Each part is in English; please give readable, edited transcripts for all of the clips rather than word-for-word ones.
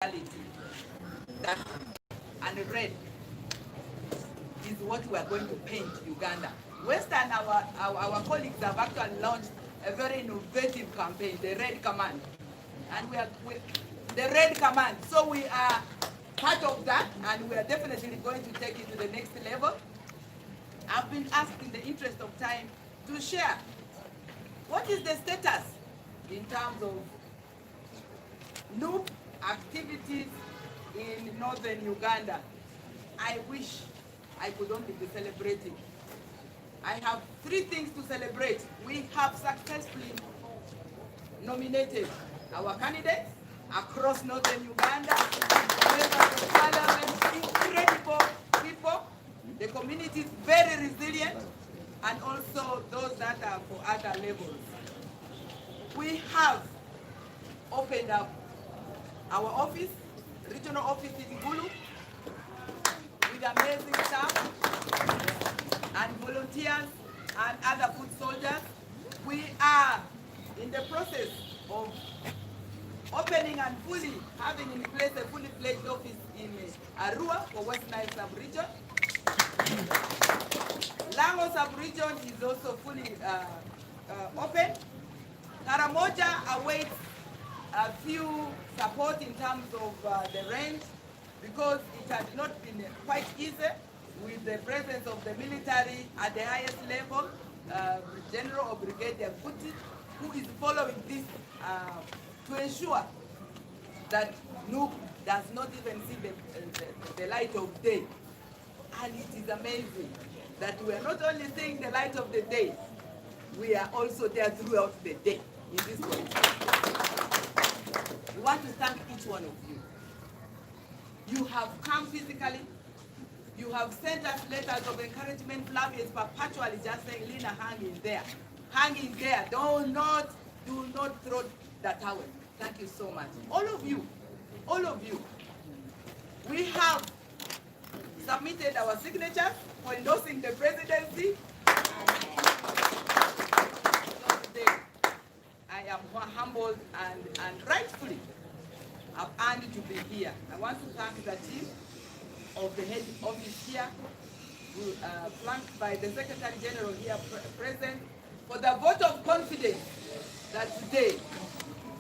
reality. That and red is what we are going to paint Uganda. Western, our colleagues have actually launched a very innovative campaign, the Red Command. And we are the Red Command. So we are part of that, and we are definitely going to take it to the next level. I've been asked in the interest of time to share what is the status in terms of loop activities in northern Uganda. I wish I could only be celebrating. I have 3 things to celebrate. We have successfully nominated our candidates across northern Uganda, members of parliament, incredible people. The community is very resilient, and also those that are for other levels. We have opened up our office, regional office in Gulu, with amazing staff and volunteers and other foot soldiers. We are in the process of opening and fully having in place a fully fledged office in Arua for West Nile sub-region. Lango sub-region is also fully open. Karamoja awaits a few support in terms of the range, because it has not been quite easy with the presence of the military at the highest level, General or Brigadier Kuti, who is following this to ensure that Nuuk does not even see the light of day. And it is amazing that we are not only seeing the light of the day, we are also there throughout the day in this way. We want to thank each one of you. You have come physically. You have sent us letters of encouragement. Flavia is perpetually just saying, Lina, hang in there. Hang in there. Do not throw that towel. Thank you so much. All of you. We have submitted our signatures for endorsing the presidency. So today, I am humbled and rightfully I've earned to be here. I want to thank the team of the head office here, who flanked by the Secretary General here present, for the vote of confidence that today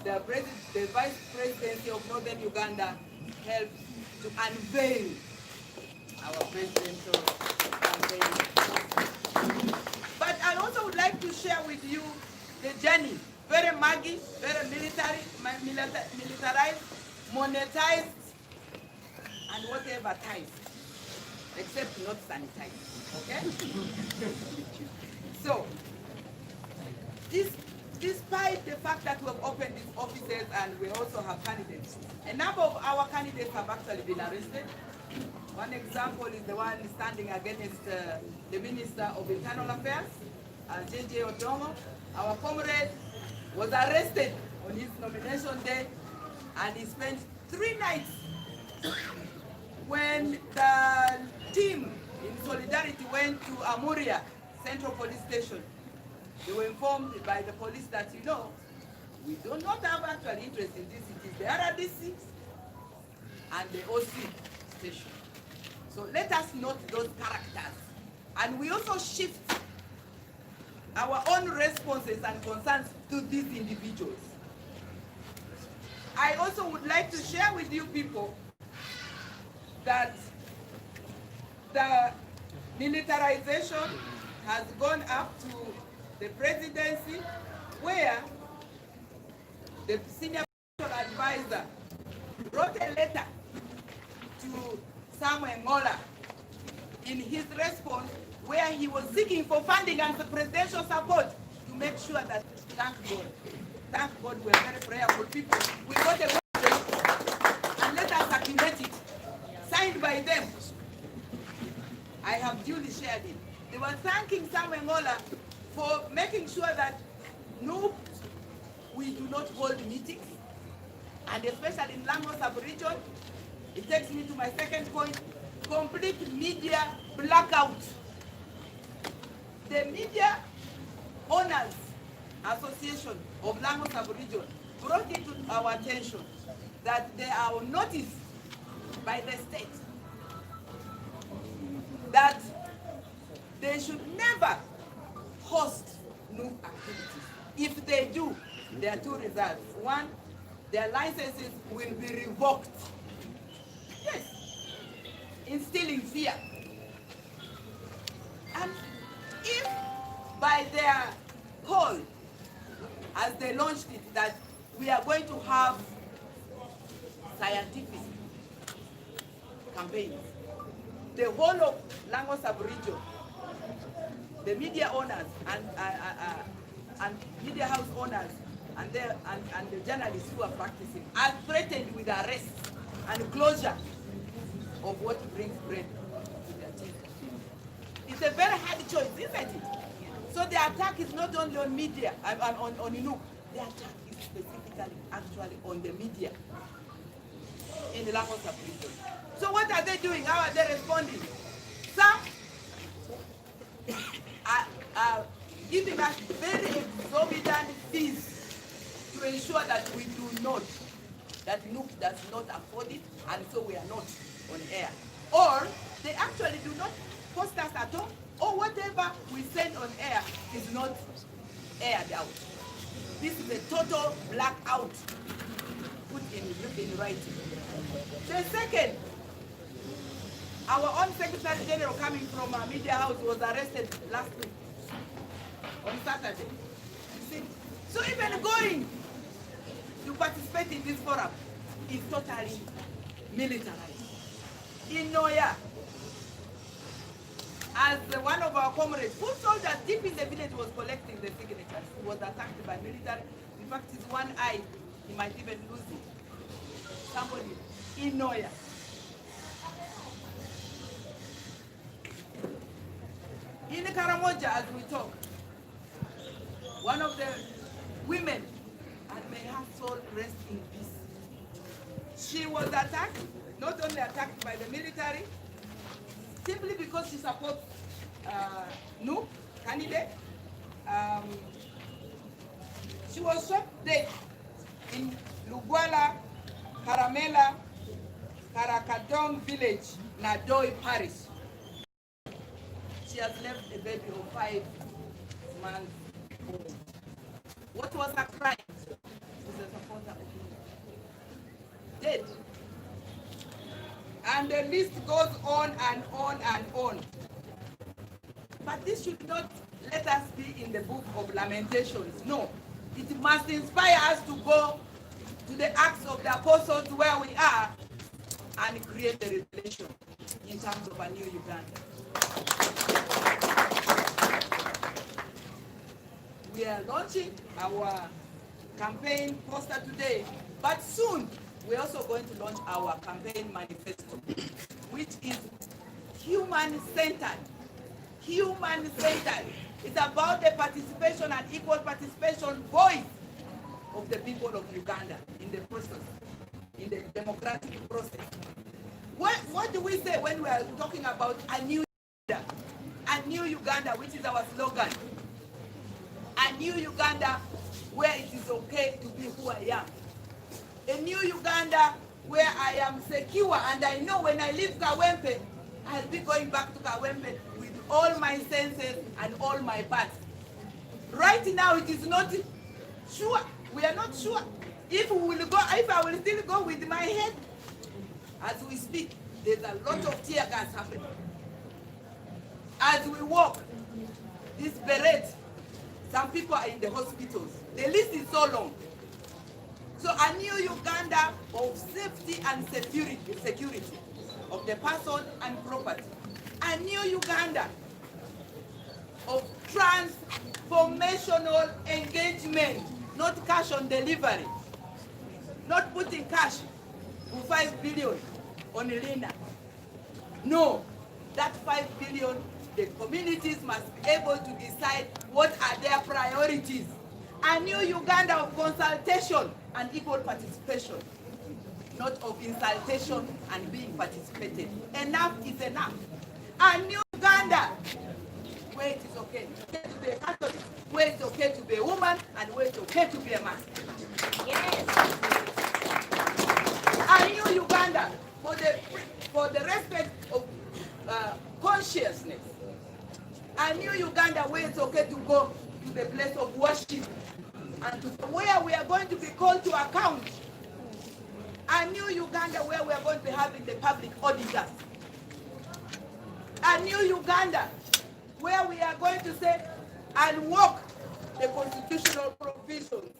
the Vice Presidency of Northern Uganda helped to unveil our presidential campaign. But I also would like to share with you the journey, very muggy, very militarized, monetized, and whatever ties, except not sanitized, okay? So, despite the fact that we have opened these offices and we also have candidates, a number of our candidates have actually been arrested. One example is the one standing against the Minister of Internal Affairs, J.J. Odongo. Our comrade was arrested on his nomination day, and he spent 3 nights. When the team in solidarity went to Amuria Central Police Station, they were informed by the police that, you know, we do not have actual interest in this. It is the RDC and the OC station. So let us note those characters. And we also shift our own responses and concerns to these individuals. I also would like to share with you people that the militarization has gone up to the presidency, where the senior advisor wrote a letter to Samuel Ngola in his response, where he was seeking for funding and presidential support to make sure that, thank God, we're very prayerful people. We got a and let us accumulate it, signed by them. I have duly shared it. They were thanking Samuel Ngola for making sure that no, we do not hold meetings, and especially in Lango sub-region. It takes me to my second point, complete media blackout. The Media Owners Association of Lango sub-region brought it to our attention that they are on notice by the state that they should never host new activities. If they do, there are two results. One, their licenses will be revoked. Yes, instilling fear. And if by their poll, as they launched it, that we are going to have scientific campaigns, the whole of Lango sub-region, the media owners and media house owners and the journalists who are practicing are threatened with arrest and closure of what brings bread to their table. It's a very hard choice, isn't it? So the attack is not only on media, on Inuk. The attack is specifically actually on the media in the Lango sub-region. So what are they doing? How are they responding? Some are giving us very exorbitant fees to ensure that we do not, that Inuk does not afford it, and so we are not on air. Or they actually do not post us at all, or whatever we send on air is not aired out. This is a total blackout put in writing. The second, our own Secretary General coming from a media house was arrested last week on Saturday. You see? So even going to participate in this forum is totally militarized. In Noya, as one of our comrades who told us deep in the village was collecting the signatures, he was attacked by military. In fact, his one eye, he might even lose it. Somebody in Noya. In Karamoja, as we talk, one of the women, and may her soul rest in peace, she was attacked, not only attacked by the military, simply because she supports Nup candidate. She was shot dead in Lugwala, Karamela, Karakadong village, Nadoi Parish. She has left a baby of 5 months old. What was her crime? She's a supporter of him. Dead. And the list goes on and on and on. But this should not let us be in the book of lamentations. No. It must inspire us to go to the Acts of the Apostles where we are and create a revelation in terms of a new Uganda. We are launching our campaign poster today, but soon we're also going to launch our campaign manifesto, which is human-centered. Human-centered. It's about the participation and equal participation voice of the people of Uganda in the process, in the democratic process. What do we say when we are talking about a new Uganda? A new Uganda, which is our slogan. A new Uganda where it is okay to be who I am. A new Uganda where I am secure and I know when I leave Kawempe, I'll be going back to Kawempe with all my senses and all my parts. Right now it is not sure. We are not sure if we will go, if I will still go with my head. As we speak, there's a lot of tear gas happening. As we walk, this beret, some people are in the hospitals. The list is so long. So a new Uganda of safety and security of the person and property. A new Uganda of transformational engagement, not cash on delivery, not putting cash for 5 billion on Lina. No, that 5 billion, the communities must be able to decide what are their priorities. A new Uganda of consultation and equal participation, not of insultation and being participated. Enough is enough. A new Uganda where it is okay to be a Catholic, where it's okay to be a woman, and where it's okay to be a man. Yes. A new Uganda for the respect of consciousness. A new Uganda where it's okay to go to the place of worship and to where we are going to be called to account. A new Uganda where we are going to be having the public auditors. A new Uganda where we are going to say and walk the constitutional provisions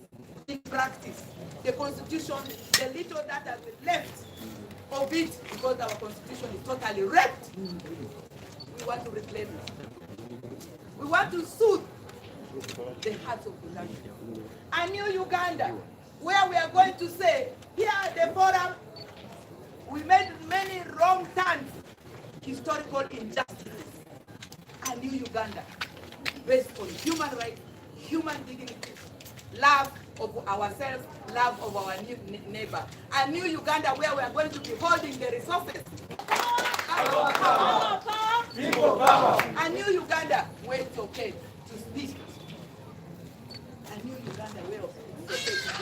in practice. The constitution, the little that has been left of it, because our constitution is totally wrecked. We want to reclaim it. We want to soothe the hearts of Uganda. A new Uganda where we are going to say, here at the forum, we made many wrong turns, historical injustices. A new Uganda based on human rights, human dignity, love of ourselves, love of our neighbor. A new Uganda where we are going to be holding the resources. Our power. People power. A new Uganda where it's okay to speak. A new Uganda where it's okay to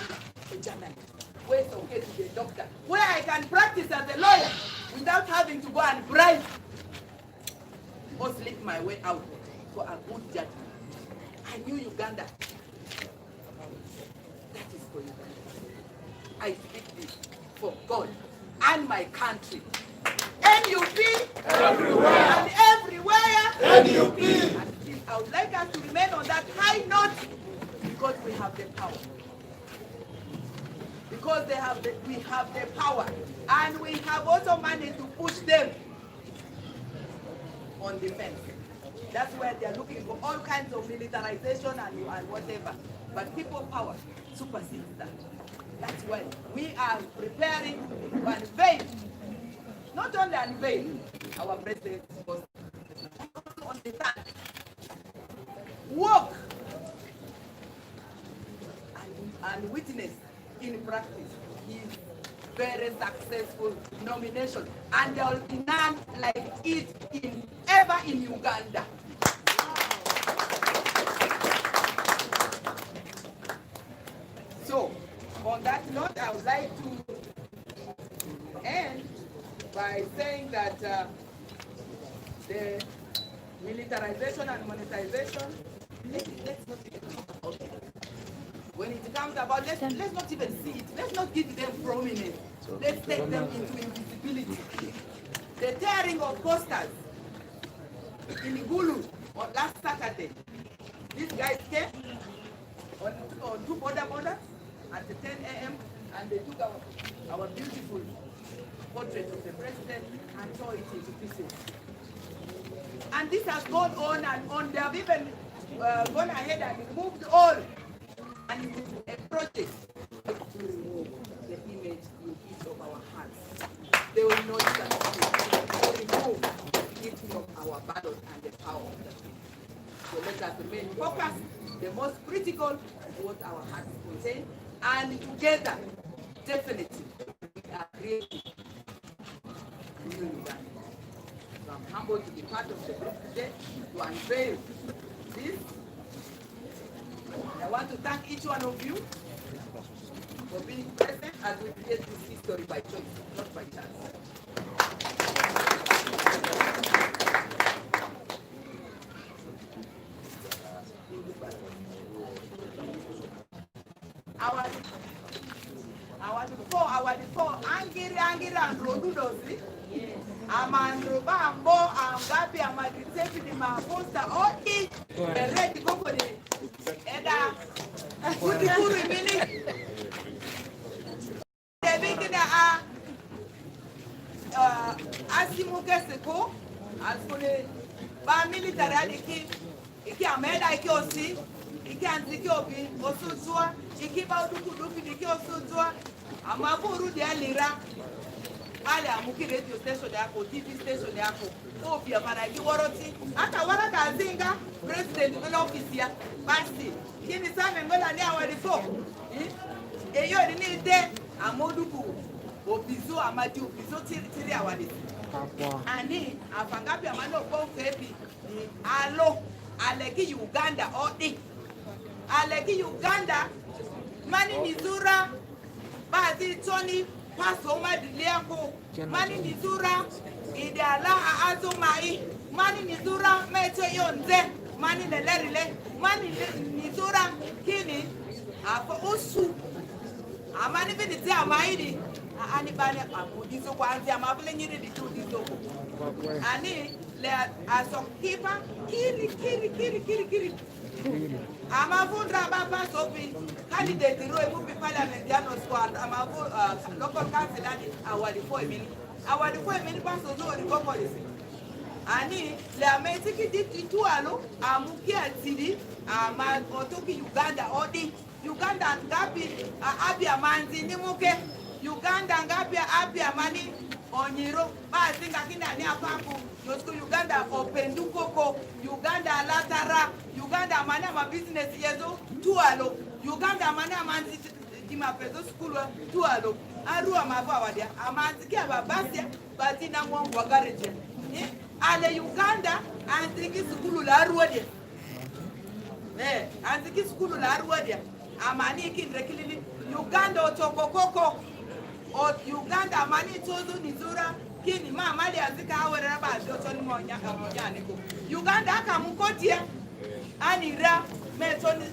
be a journalist. Where it's okay to be a doctor. Where I can practice as a lawyer without having to go and bribe or slip my way out for a good judgment. A new Uganda. That is for Uganda. I speak this for God and my country. NUP everywhere and everywhere. NUP. And still, I would like us to remain on that high note because we have the power. Because we have the power, and we have also managed to push them on defense. That's where they're looking for all kinds of militarization and whatever. But people power supersedes that. That's why we are preparing to unveil, not only unveil our president's post, also understand, walk and witness in practice his very successful nomination, and there will be none like it ever in Uganda. So, on that note, I would like to end by saying that the militarization and monetization, let's not even talk about it. When it comes about, let's not even see it. Let's not give them prominence. Let's take them into invisibility. The tearing of posters in Gulu on last Saturday. These guys came on two borders at 10 a.m. and they took our beautiful portrait of the president and tore it into pieces. And this has gone on and on. They have even gone ahead and moved all. And it is a project to remove the image in each of our hearts. They will know that they remove it from our ballot and the power of the people. So let us remain focused. The most critical is what our hearts contain. And together, definitely, we are creating a new Uganda. So I'm humbled to be part of the group today to unveil this. I want to thank each one of you for being present as we create this history by choice, not by chance. Our four angry and rodudosi. Amandro bambo amgapi amadriteti di maposta odi ready go for the eda kuri mini the big asimuke seko as for the ba military iki ameda iki osi iki anziki obi osuzua iki ba duku iki osuzua amaburu de alira ale amuki radio station yako TV station yako obia maragi woroti aka wara kazinga president bila office ya basi kini sana ngola ni awari fo eyo ni de amoduku obizo amadi obizo tiri awari ani afangapi amano ko febi alo aleki Uganda odi aleki Uganda mani nizura bazi Tony paso madiliako mani nizura ideala azumai mani nizura mecho yonze mani nelerile mani nizura kini afa usu amani biniti amaidi ani bane amudizo kwanza amabule nyiri dizo ani le asokipa kiri amavundra baba sopi candidate ro emupi parliamentiano squad amavu local council ani awadi 4 minutes paso zo ri policy ani le ametiki ditualo amukia tidi ama otoki Uganda odi Uganda ngapi abia manzi nimuke Uganda ngapi abia mani onyiro basi ngakina ni apapu yosku Uganda opendukoko Uganda latara Uganda mana ma business yezo tualo Uganda mana manzi dimapezo school tualo arua mava wadia amanziki ababasia bati na mwangu wa garage ale Uganda anziki school la ruodia anziki school la ruodia amani kindrekilili Uganda otokokoko o Uganda amani tozo nizura kini mali azika awera ba dotoni monya niko Uganda akamukotia anira metoni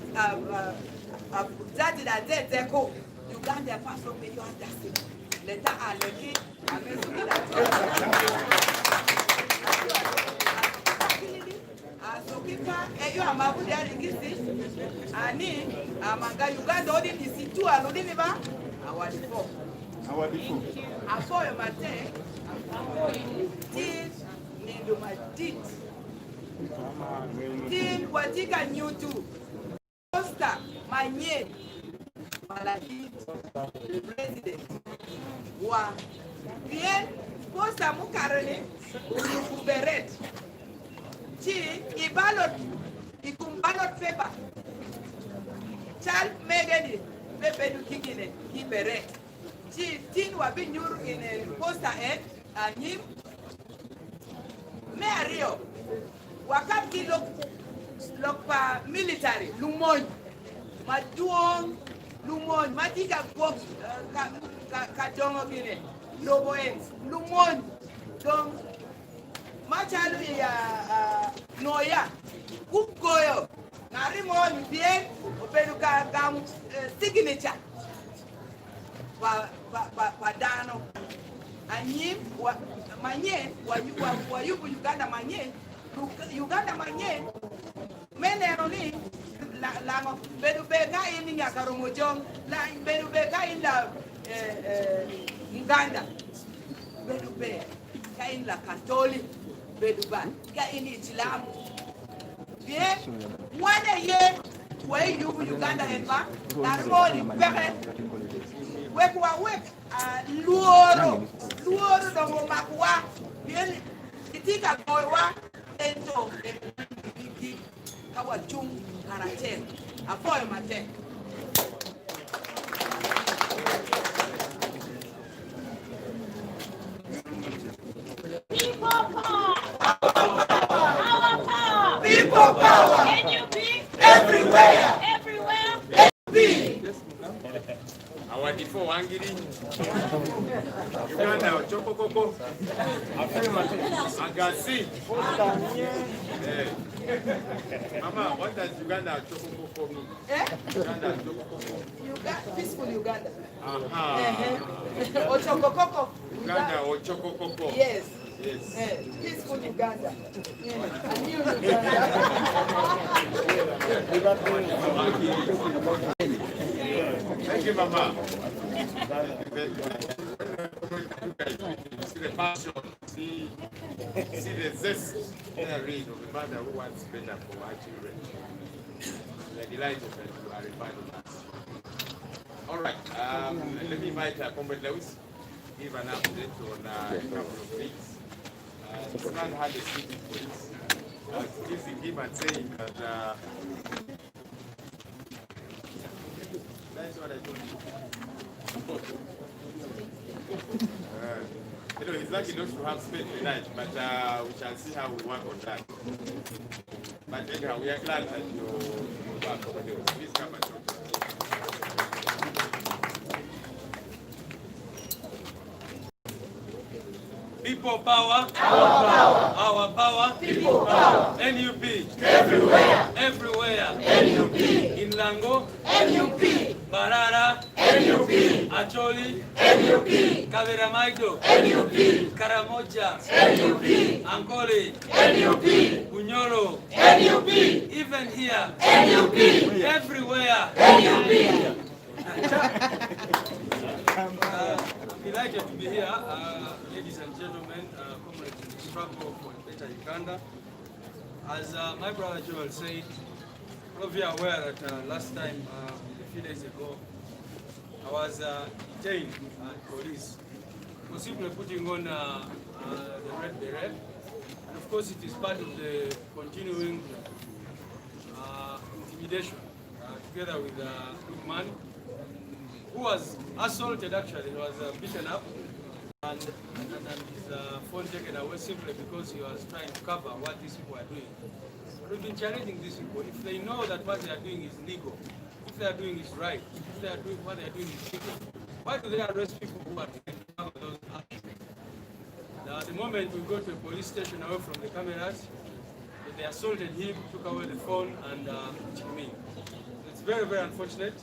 zati da zeko Uganda paso me you understand leta aleki amesuki da asokipa eyo amabude aringisi ani amanga Uganda odi disitu alodini ba awadifo afoyo mate tin nindo madit tin watika nyutu posta manye malaki president wa bien posta mukarene kuberet ti ibalot ikumbalot paper chal megeni bebedu kikine kiberet ti tin wabi nyuru in posta anyim merio wakati lokpa military lumoy maduong lumoy matika go ka jongo gine lobo lumoy donc machalu ya noya kukoyo narimo bien obeduka gam signature wa dano anyim manye wa yubu Uganda manye meneno ni lango bedu bega ini nyakaromojo la bedu bega inda Uganda bedu be ka inda Catholic bedu ba ka ini Islam bien wana ye wa yubu Uganda enba narmoni bege wek luoro dongo makwa bien itika koiwa ento bigi kawa chung karaten afoyo mate people power can you be everywhere be awadi fo wangiri Uganda ochokokoko agasi mama what does Uganda ochokokoko mean Uganda ochokokoko peaceful Uganda ochokokoko Uganda ochokokoko yes peaceful Uganda new Uganda thank you mama see the passion, see the zest in the read of the mother who wants better for her children. We are delighted that you are reminding us. All right, let me invite Comrade Lewis to give an update on a couple of things. This man had a city police accusing him and saying that that's what I told you. He's lucky not to have spent the night, but we shall see how we work on that. But anyhow, we are glad that you work over there. Please come and talk. People power. Our power. Our power. People power. NUP. Everywhere. Everywhere. NUP. In Lango. NUP. Barara. NUP. Acholi. NUP. Kaveramaido. NUP. Karamoja. NUP. Ankole. NUP. Bunyoro. NUP. Even here. NUP. Everywhere. NUP. I'm delighted to be here, ladies and gentlemen, comrades in the struggle for a better Uganda. As my brother Joel said, all of you are aware that last time, a few days ago, I was detained at police for simply putting on the red beret. And of course, it is part of the continuing intimidation together with a good man who was assaulted. Actually, he was beaten up and his phone taken away simply because he was trying to cover what these people are doing. But we've been challenging these people. If they know that what they are doing is legal, if they are doing is right, if they are doing what they are doing is legal, why do they arrest people who are trying to cover those actions? Now, at the moment we go to a police station away from the cameras, they assaulted him, took away the phone, and took him in. It's very, very unfortunate.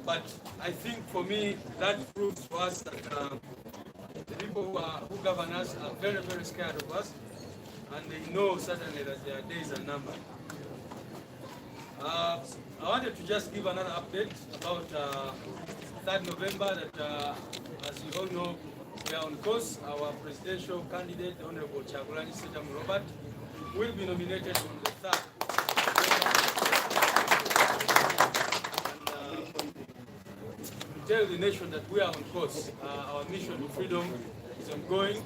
But I think for me, that proves to us that the people who govern us are very, very scared of us, and they know certainly that their days are numbered. I wanted to just give another update about 3rd November, that as you all know, we are on course. Our presidential candidate, the Honorable Kyagulanyi Ssentamu Robert, will be nominated on the 3rd. Tell the nation that we are on course. Our mission to freedom is ongoing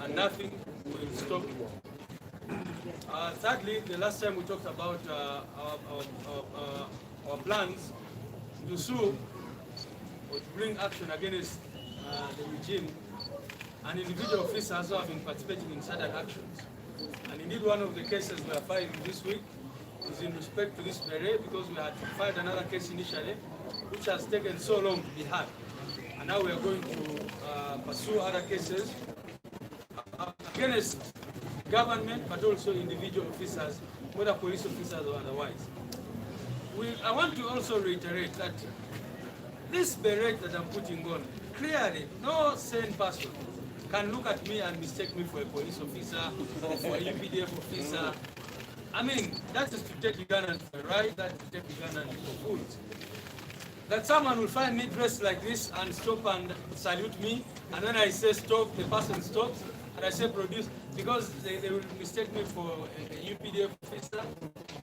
and nothing will stop it. Thirdly, the last time we talked about our plans to sue or to bring action against the regime, and individual officers who have been participating in certain actions. And indeed, one of the cases we are filing this week is in respect to this beret, because we had filed another case initially, which has taken so long to be heard. And now we are going to pursue other cases against government, but also individual officers, whether police officers or otherwise. I want to also reiterate that this beret that I'm putting on, clearly, no sane person can look at me and mistake me for a police officer or for a UPDF officer. I mean, that is to take Ugandans for a ride, that is to take Ugandans for fools. That someone will find me dressed like this and stop and salute me, and when I say stop, the person stops, and I say produce, because they will mistake me for a UPDF officer.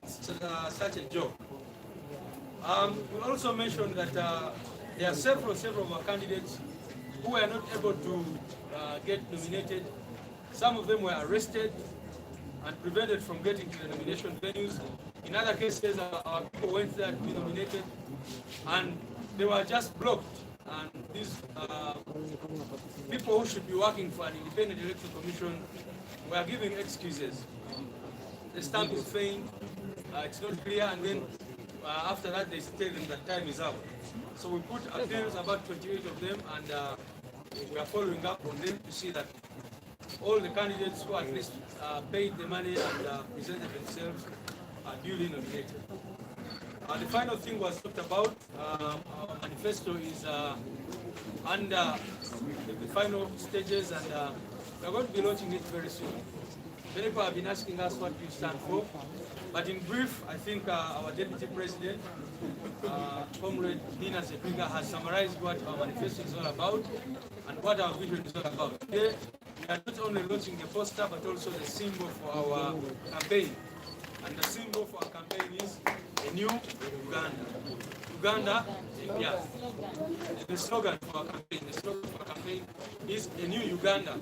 It's such a joke. We also mentioned that there are several of our candidates who were not able to get nominated. Some of them were arrested and prevented from getting to the nomination venues. In other cases, our people went there to be nominated, and they were just blocked. And these people who should be working for an independent electoral commission were giving excuses. The stamp is faint, it's not clear, and then after that they tell them that time is up. So we put appeals, about 28 of them, and we are following up on them to see that all the candidates who at least paid the money and presented themselves are duly nominated. The final thing was talked about. Our manifesto is under the final stages, and we are going to be launching it very soon. Many people have been asking us what we stand for, but in brief, I think our Deputy President, Comrade Dina Zebriga, has summarized what our manifesto is all about and what our vision is all about. Today, we are not only launching the poster, but also the symbol for our campaign. And the symbol for our campaign is a new Uganda. Uganda, yeah. The slogan for our campaign, is a new Uganda.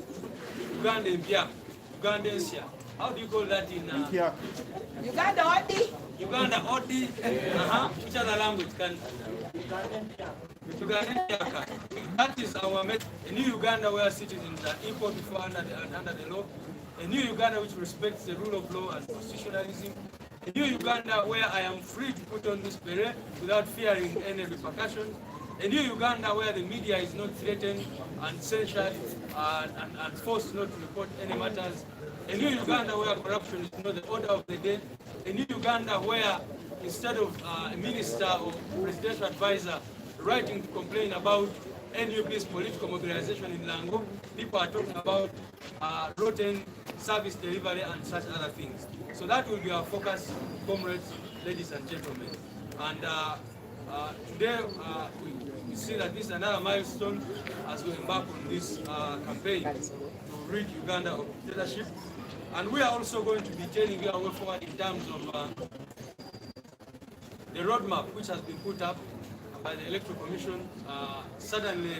Uganda Impia. Ugandensia. How do you call that in Uganda Odi? Uganda Odi. Which other language can Ugandensiaka. That is our message. A new Uganda where citizens are equal before under the law. A new Uganda which respects the rule of law and constitutionalism. A new Uganda where I am free to put on this beret without fearing any repercussions. A new Uganda where the media is not threatened and censured and forced not to report any matters. A new Uganda where corruption is not the order of the day. A new Uganda where instead of a minister or presidential advisor writing to complain about NUP's political mobilization in Lango, people are talking about rotten service delivery and such other things. So that will be our focus, comrades, ladies and gentlemen. And today we see that this is another milestone as we embark on this campaign to rid Uganda of dictatorship. And we are also going to be telling you our way forward in terms of the roadmap which has been put up by the Electoral Commission. Suddenly,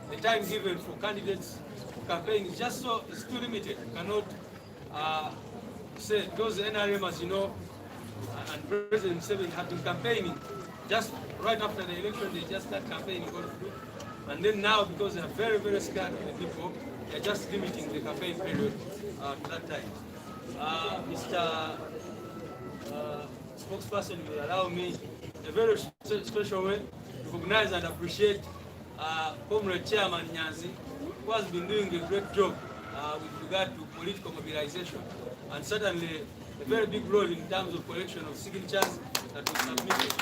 the time given for candidates for campaign is just so, it's too limited. You cannot say those NRM, as you know, and President Museveni have been campaigning just right after the election. They just start campaigning, and then now, because they are very, very scared of the people, they are just limiting the campaign period to that time. Mr. Spokesperson will allow me a very special way to recognize and appreciate Comrade Chairman Nyanzi, who has been doing a great job with regard to political mobilization, and certainly a very big role in terms of collection of signatures that was submitted.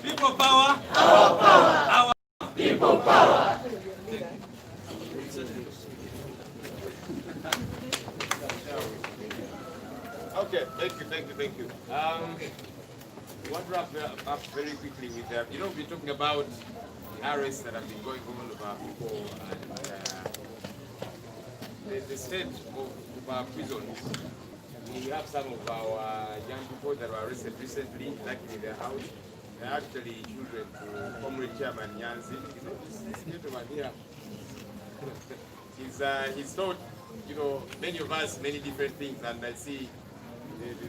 People power, our power, our people power. Okay, thank you. We want to wrap up very quickly with that. You know, we're talking about arrests that have been going on of our people and the state of our prisons. We have some of our young people that were arrested recently, like in their house. They're actually children to Comrade Chairman Nyanzi. This gentleman here, he's taught, you know, many of us many different things, and I see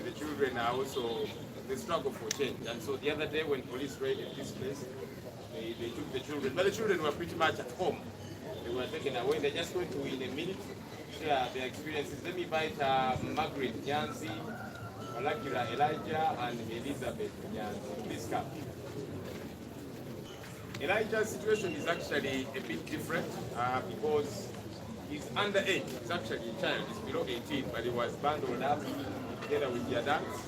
the children are also the struggle for change. And so the other day when police raided this place, they took the children, but the children were pretty much at home. They were taken away. They're just going to, in a minute, share their experiences. Let me invite Margaret Nyanzi, Malakira Elijah, and Elizabeth Nyanzi. Please come. Elijah's situation is actually a bit different because he's underage. He's actually a child. He's below 18, but he was bundled up together with the adults,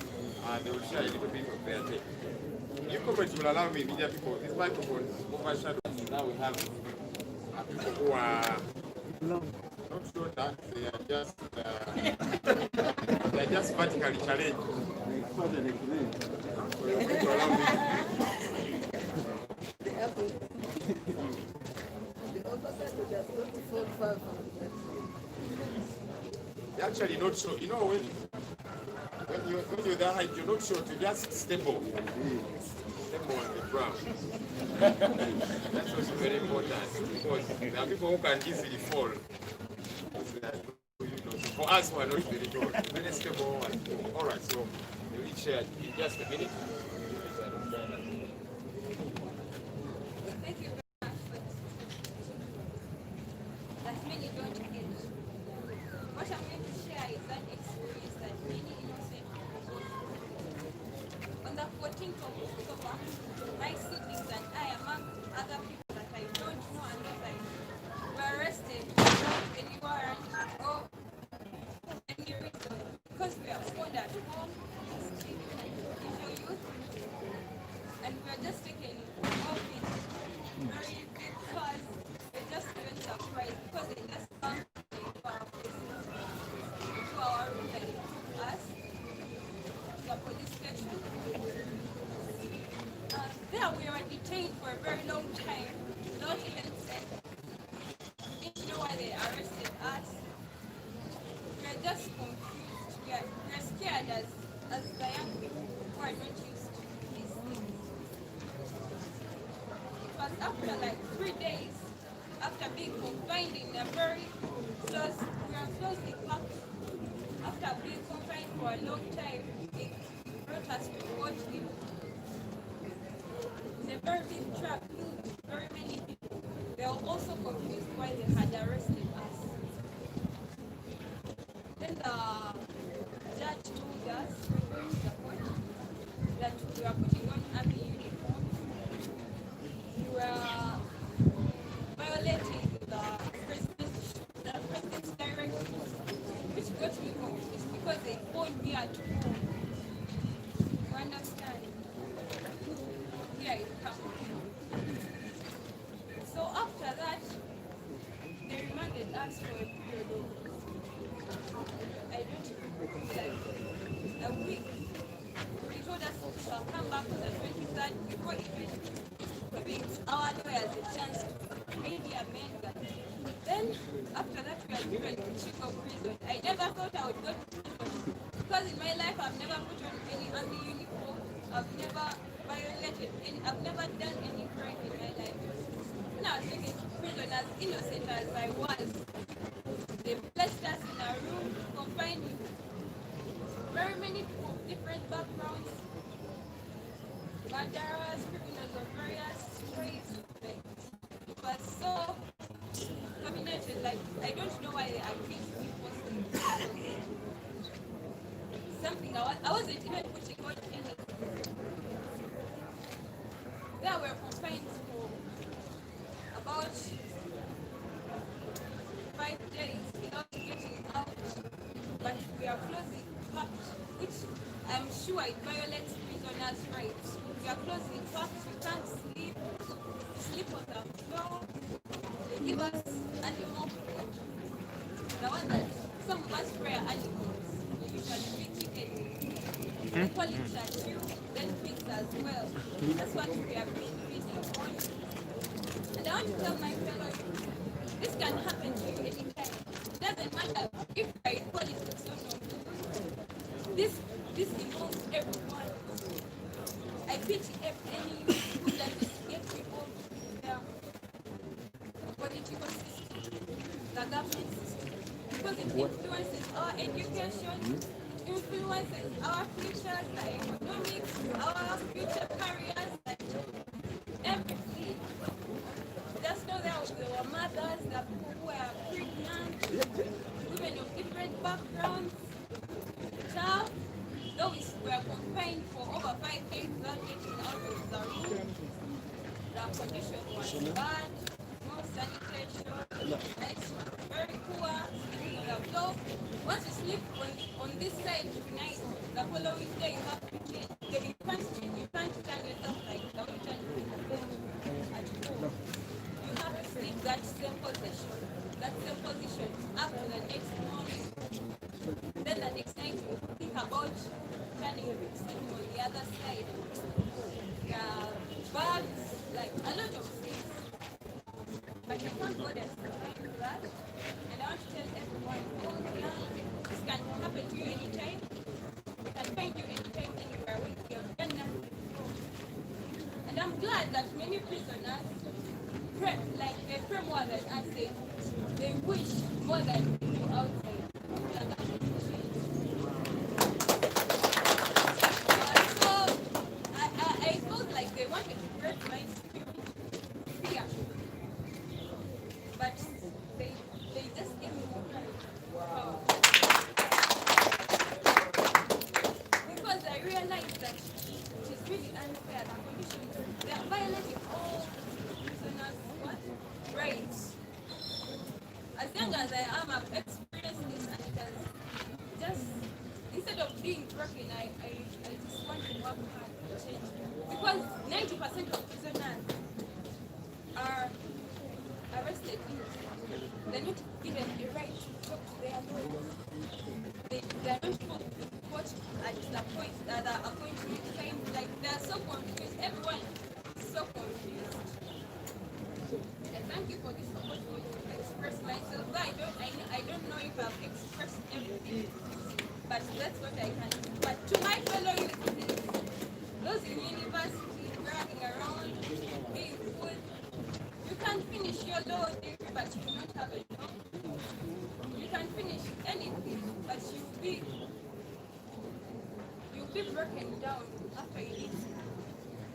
and they will share a little bit of their take. You comrades will allow me, media people, this microphone overshadowed. Now we have people who are not sure that they are just vertically challenged. So you're going to allow me. They're actually not sure. You know, when you're that height, you're not sure to just step on the ground. That's also very important because there are people who can easily fall. For us who are not very tall, very stable. All right, so we'll each share in just a minute. Thank you very much for this. That many don't get. What I'm going to share is that experience that many innocent people. On the 14th of October, my siblings and I, among other people that I don't know and that I were arrested without any warrant or any reason because we are found at home, individual youth, and we are just taken off in very big cars. We're just even surprised because they just come to our places, to our room, and they took us to the police station. There we were detained for a very long time, not even said. Didn't know why they arrested us. We're just confused. We're scared as the young people who are not used to these things. It was after like 3 days, after being confined in a very close, we were closely packed. After being confined for a long time, it brought us to court with a very big trap, very many people. They were also confused why they had arrested us. Then the judge told us, our lawyers a chance to maybe amend that. Then after that we are given to Chico prison. I never thought I would go to prison because in my life I've never put on any army uniform. I've never violated any, I've never done any crime in my life. When I was taken to prison, as innocent as I was, they placed us in a room, confined with very many people of different backgrounds, murderers, criminals of various ways. It was so dominated, like, I don't know why they agreed to me. Something I wasn't even putting on anything. There were confined for about 5 days without getting out, but we are closing packed, which I'm sure it violates prisoners' rights. We are closing packed, we can't sleep on the floor. They give us animal food. The one that some of us spray animals, usually be chicken. They call it chachu, then pigs as well. That's what we have been feeding on. And I want to tell my fellow youth, this can happen to you anytime. It doesn't matter if you are in politics or not. This involves everyone. I pity any who doesn't get involved in the political system, the government system, because it influences our education, it influences our futures, the economics, our future careers, like everything. Just know there were mothers, there were people who were pregnant, women of different backgrounds, child, though we were confined for over 5 days without getting out of the room. The condition was bad, no sanitation, lights were very poor, sleeping on the floor. Once you sleep on this side tonight, the following day you have to change. You can't turn yourself like the way you turn at home. You have to sleep that same position up to the next morning. Then the next night you think about turning sleeping on the other side. Bugs, like a lot of things. But I thank God has provided that. And I want to tell everyone, old, young, this can happen to you anytime. It can find you anytime, anywhere with you have done nothing wrong. And I'm glad that many prisoners pray, like they pray more than I say. They wish more than people outside. So I felt like they wanted to break my spirit, fear. But they just gave me more power. Because I realized that it is really unfair, the conditions. They are violating all prisoners' rights. As young as I am, I've experienced this, and it has just, instead of being broken, I just want to work hard to change. Because 90% of prisoners are arrested innocent. They're not given the right to talk to their lawyers. They are not told to watch at the point that are going to be claimed. Like, they are so confused. Everyone is so confused. I thank you for this opportunity to express myself. I don't know if I've expressed everything, but that's what I can do. But to my fellow youth, those in university, bragging around, being good, you can finish your law degree, but you will not have a job. You can finish anything, but you'll be broken down after you leave.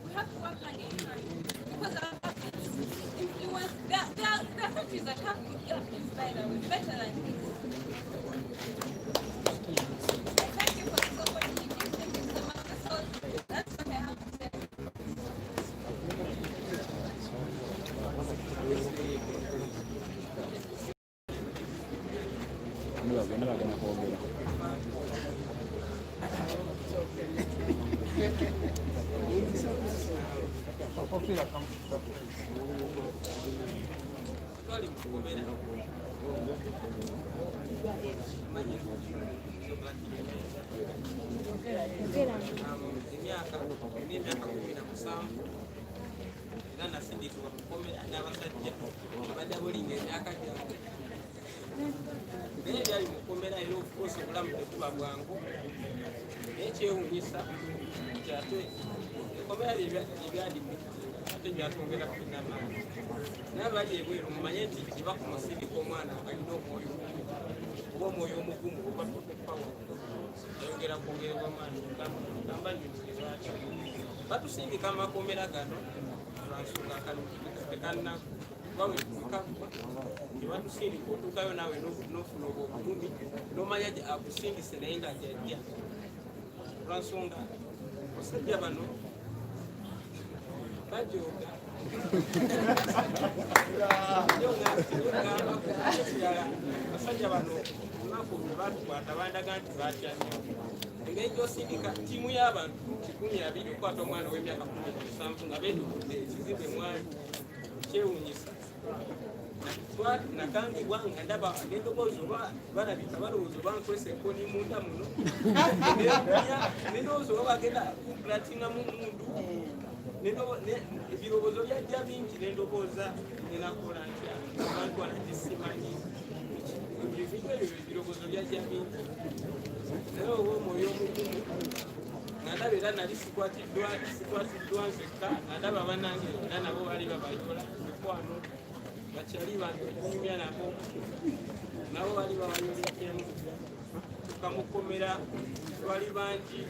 We have to work hand in hand because our governments influence. There are countries that have good governments, by the way, better than this. I thank you for this opportunity. Thank you so much. That's what I have to say. Emyaka 17 era nasindika ayitibwa mukomera n'abasajja abadde abolinga emyaka gyabwe naye byali mukomera era okukosa obulamu tekuba bwangu naye kyewunyisa kyate ekomera lyebyalimu ate byatwongera kulina amaanyi n'abali ebweru mumanye nti kiba ku musindika omwana alina omwoyo oba omwoyo omugumu obatukupawa ayongera kwongererwa amaanyi gamba nlwaki batusindika amakomera gano lwansonga tekanna bawekukagwa tebatusindika otuukayo naawe nofuna obulumi nomanya akusindise naye nga jajja lwansonga basajja bano bajoga basajja bano olunaku lwe batukwata bandaga nti batya engeri gyosindika ttiimu y'abantu 12 okukwata omwana ow'emyaka 17 nga beetukudde ekizimbe mwali kyewunyisa nakangibwa nga ndaba n'endoboozi oba balabika balowooza oba nkozesa ekkoni munda muno n'endowoozi oba bagenda kupulatingamu mundu ebirowoozo byajja bingi n'endobooza nenakola ntya abantu wanagisimanyi ebintu ebyo ebirowoozo byajja bingi naye oba omwoyo omugumu nga ndaba era nali sikwatiddwa nzekka nga ndaba banange era nabo bali babayola mikwano bakyali bantu okunyumya nabo bali babayoleddemu tukamukomera twali bangi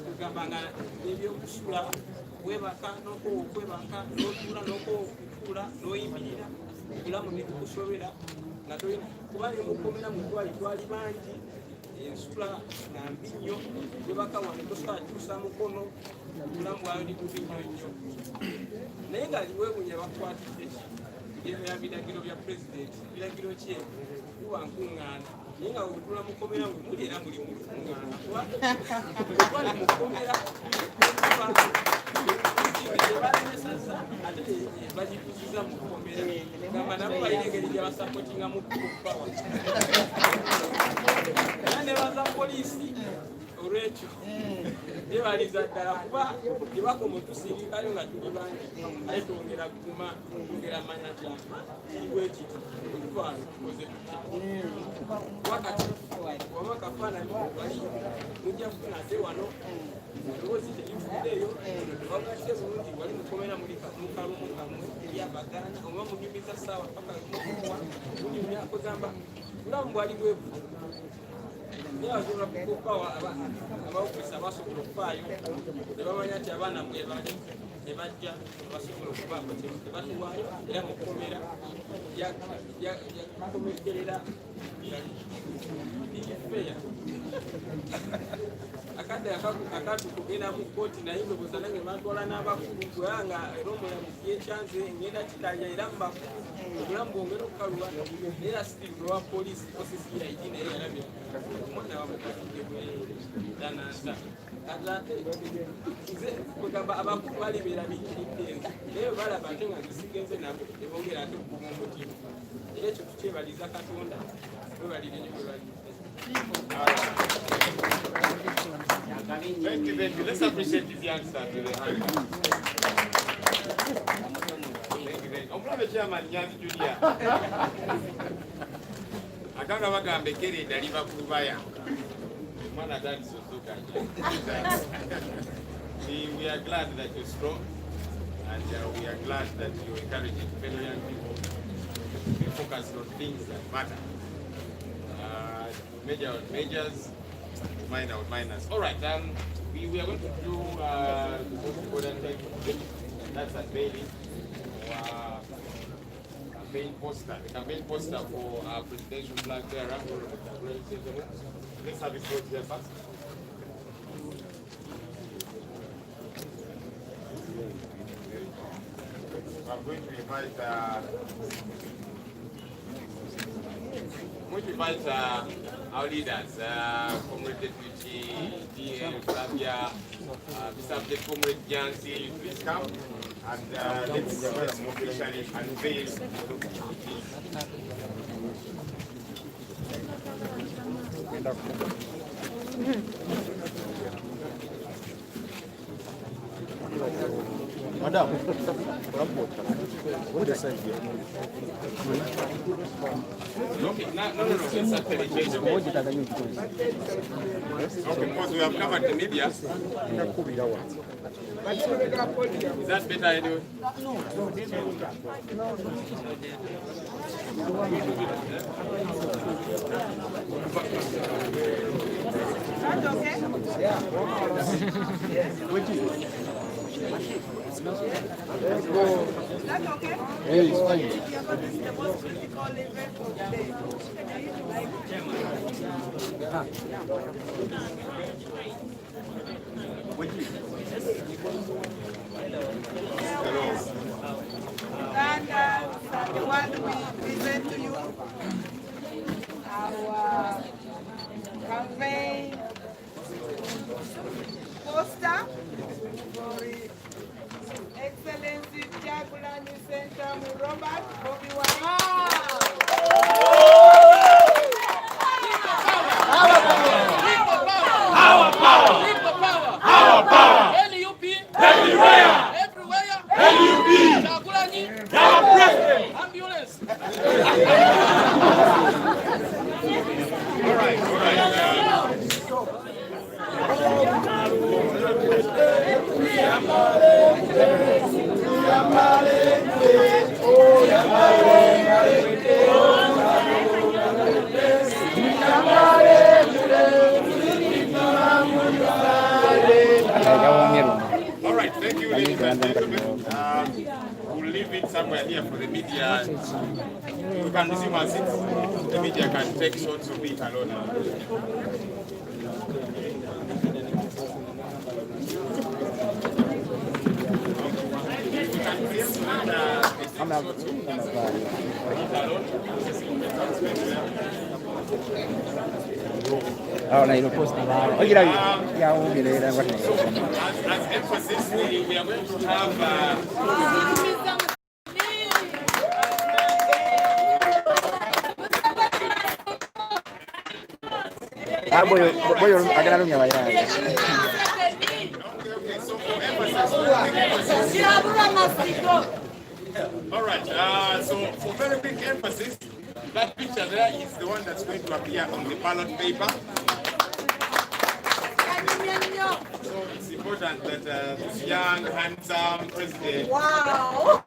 tugamba nga ebyokusula webaka nokwebaka notuula nokwokutuula noyimirira obulamu netukusobera nga kuba nemukomera mutwali twali bangi ensula nambi nnyo webaka wange tosobola kyusa mukono obulamu bwawe ni bubi nnyo nnyo naye nga liwewunya bakukwatidde ebya biragiro bya pulezidenti biragiro kye biwankuŋŋaana naye nga webutula mukomera mwe muli era muli mukuŋŋaana twali mukomera balinasaza ate bagituziza mukomera gamba nabo balina engeri gyebasapotinga mu pawa era nebaza poliisi olwekyo byebaliza ddala kuba gyebakoma otusindikayo nga tuli bangi aye twongera kuguma twongera manya kibwekiti otutwalo tukoze tutya wakati wama kafaananyi wali mujja kufuna ate wano lowoozi terivuddeyo wagatte bulungi wali mukomera mukalumu kamwe eryabagaana oba munyumiza ssaawa paka mukuwa munyumya kugamba bulamu bwali bwebu naye basobola kukupawa abawokesa basobola okufaayo nebamanya nti abaana bwebali nebajja basobola okubaako tebatuwaayo era mukomera yakomekerera feya akadde akatu kugenda mu kooti naye ndoboza nange batwala n'abakulu kubanga era omulamuzi yekyanze ngenda kitalya era mubakulu obulamu bwongera okukaluba naye asitiri lwa poliisi osisi yaiti naye yalabye omwana bamukwatidde bwedanansa ate nze kwegamba abakulu bali beerabikiridde naye balaba ate nga zisigenze nabo ebongera ate okukuba omutima era ekyo tukyebaliza katonda webalire nyo bwebali. Thank you. Let's appreciate this youngster to the hand. Thank you. Chairman Nyanzi Julia. Akanga bagamba ekere edali bakubaya. Mwana dadi sosoka. We are glad that you're strong and we are glad that you're encouraging fellow young people to be focused on things that matter. Major on majors, minor on minors. All right, we are going to do the most important thing, and that's unveiling our campaign poster. The campaign poster for our presidential flag bearer. Let's have it brought here first. I'm going to invite our leaders, Comrade Deputy DL Flavia, Mr. Comrade Jansi, please come and let's officially unveil the Madam, what is it? Okay, no. Okay, because we have covered the media. Is that better anyway? That's okay? That's okay? Yeah, it's fine. This is the most critical event of the day. And the one we present to you, our campaign poster for Excellency Kyagulanyi Ssentamu Robert NUP, everywhere, NUP, Kyagulanyi, ambulance. All right. All right, thank you, ladies and gentlemen. We'll leave it somewhere here for the media. We can resume our seats. The media can take shots of it alone. Ahora lo post now. Oye, ya un video As emphasis, we are going to have voy a ganar una valla. All right, so for very big emphasis, that picture there is the one that's going to appear on the ballot paper. So it's important that this young, handsome president. Wow!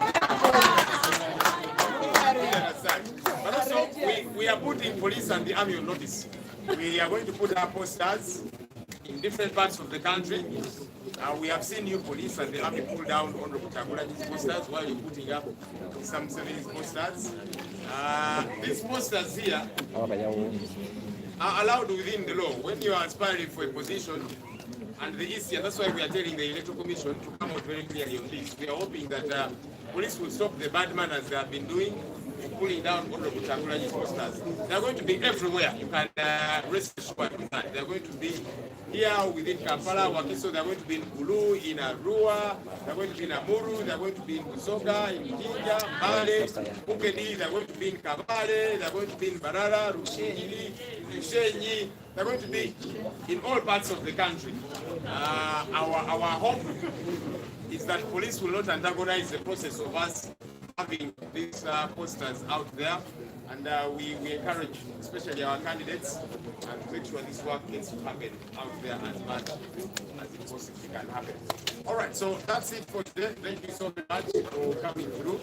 But also, we are putting police and the army on notice. We are going to put our posters in different parts of the country. We have seen new police and the army pull down Honorable Kyagulanyi's posters while you're putting up some Seven's posters. These posters here are allowed within the law. When you are aspiring for a position and the EC, and that's why we are telling the Electoral Commission to come out very clearly on this. We are hoping that police will stop the bad manners they have been doing, pulling down Honorable Kyagulanyi's posters. They are going to be everywhere. You can rest assured of that. They are going to be here within Kampala, Wakiso. They are going to be in Gulu, in Arua. They are going to be in Amuru. They are going to be in Busoga, in Jinja, Mbale, Bukedi. They are going to be in Kabale. They are going to be in Barara, Rushini, Rushenyi. They are going to be in all parts of the country. Our hope is that police will not antagonize the process of us having these posters out there, and we encourage especially our candidates to make sure this work gets to happen out there as much as it possibly can happen. All right, so that's it for today. Thank you so much for coming through.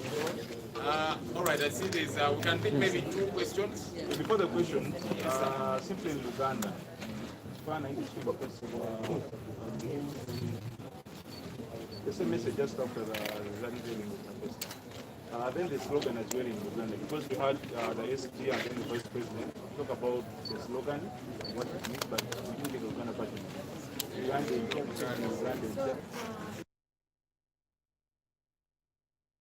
All right, I see there's, we can take maybe 2 questions. Before the question, simply in Uganda, there's a message just after the Zanzibar protest. Then the slogan as well in Uganda, because we had the SG and then the Vice President talk about the slogan, what it means, but we didn't get the Uganda version. Uganda